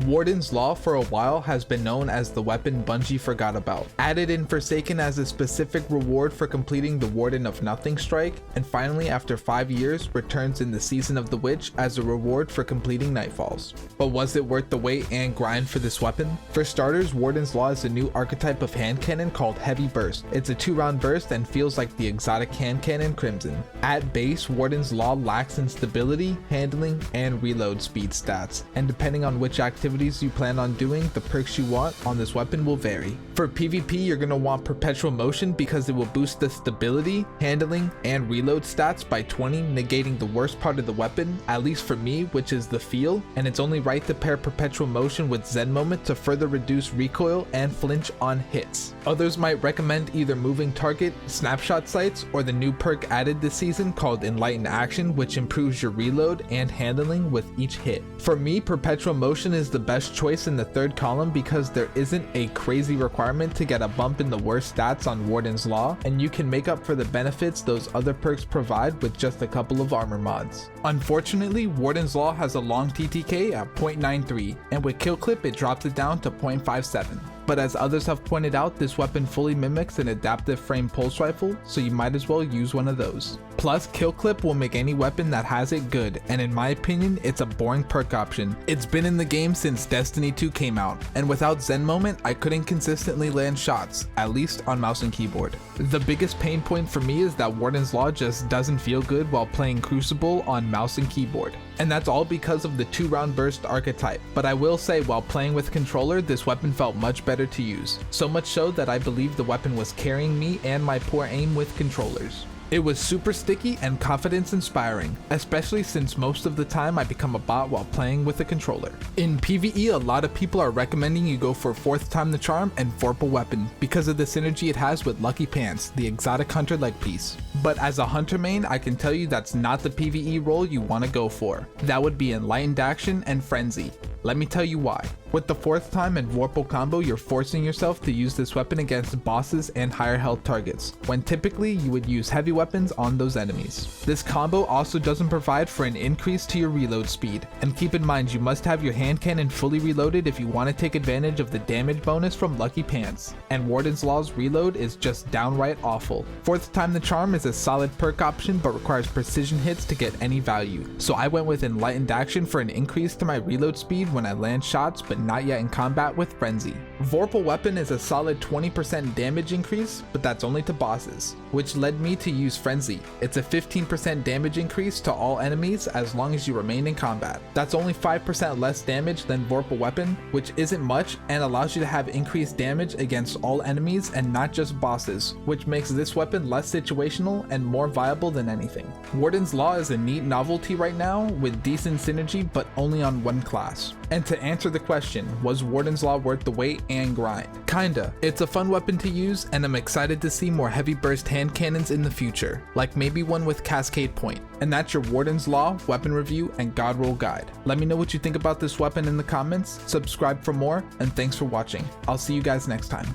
Wardens Law for a while has been known as the weapon Bungie forgot about, added in Forsaken as a specific reward for completing the Warden of Nothing strike, and finally after 5 years returns in the Season of the Witch as a reward for completing Nightfalls. But was it worth the wait and grind for this weapon? For starters, Wardens Law is a new archetype of hand cannon called Heavy Burst. It's a 2-round burst and feels like the exotic hand cannon Crimson. At base, Wardens Law lacks in stability, handling, and reload speed stats, and depending on which activities you plan on doing, the perks you want on this weapon will vary. For PvP, you're going to want Perpetual Motion because it will boost the stability, handling, and reload stats by 20, negating the worst part of the weapon, at least for me, which is the feel, and it's only right to pair Perpetual Motion with Zen Moment to further reduce recoil and flinch on hits. Others might recommend either Moving Target, Snapshot Sights, or the new perk added this season called Enlightened Action, which improves your reload and handling with each hit. For me, Perpetual Motion is the best choice in the third column because there isn't a crazy requirement to get a bump in the worst stats on Warden's Law, and you can make up for the benefits those other perks provide with just a couple of armor mods. Unfortunately, Warden's Law has a long TTK at 0.93, and with Kill Clip it drops it down to 0.57. But as others have pointed out, this weapon fully mimics an adaptive frame pulse rifle, so you might as well use one of those. Plus, Kill Clip will make any weapon that has it good, and in my opinion, it's a boring perk option. It's been in the game since Destiny 2 came out, and without Zen Moment, I couldn't consistently land shots, at least on mouse and keyboard. The biggest pain point for me is that Warden's Law just doesn't feel good while playing Crucible on mouse and keyboard. And that's all because of the 2-round burst archetype, but I will say while playing with controller, this weapon felt much better to use. So much so that I believe the weapon was carrying me and my poor aim with controllers. It was super sticky and confidence inspiring, especially since most of the time I become a bot while playing with a controller. In PvE, a lot of people are recommending you go for 4th Time the Charm and Vorpal Weapon because of the synergy it has with Lucky Pants, the exotic hunter leg piece. But as a hunter main, I can tell you that's not the PvE role you want to go for. That would be Enlightened Action and Frenzy. Let me tell you why. With the 4th Time and Vorpal combo, you're forcing yourself to use this weapon against bosses and higher health targets, when typically you would use heavy weapons on those enemies. This combo also doesn't provide for an increase to your reload speed, and keep in mind you must have your hand cannon fully reloaded if you want to take advantage of the damage bonus from Lucky Pants, and Warden's Law's reload is just downright awful. 4th Time the Charm is a solid perk option but requires precision hits to get any value, so I went with Enlightened Action for an increase to my reload speed when I land shots but not yet in combat with Frenzy. Vorpal Weapon is a solid 20% damage increase, but that's only to bosses, which led me to use Frenzy. It's a 15% damage increase to all enemies as long as you remain in combat. That's only 5% less damage than Vorpal Weapon, which isn't much and allows you to have increased damage against all enemies and not just bosses, which makes this weapon less situational and more viable than anything. Warden's Law is a neat novelty right now with decent synergy but only on one class. And to answer the question, was Warden's Law worth the wait and grind? Kinda. It's a fun weapon to use and I'm excited to see more heavy burst hand cannons in the future, like maybe one with Cascade Point. And that's your Warden's Law weapon review and God Roll guide. Let me know what you think about this weapon in the comments, subscribe for more, and thanks for watching. I'll see you guys next time.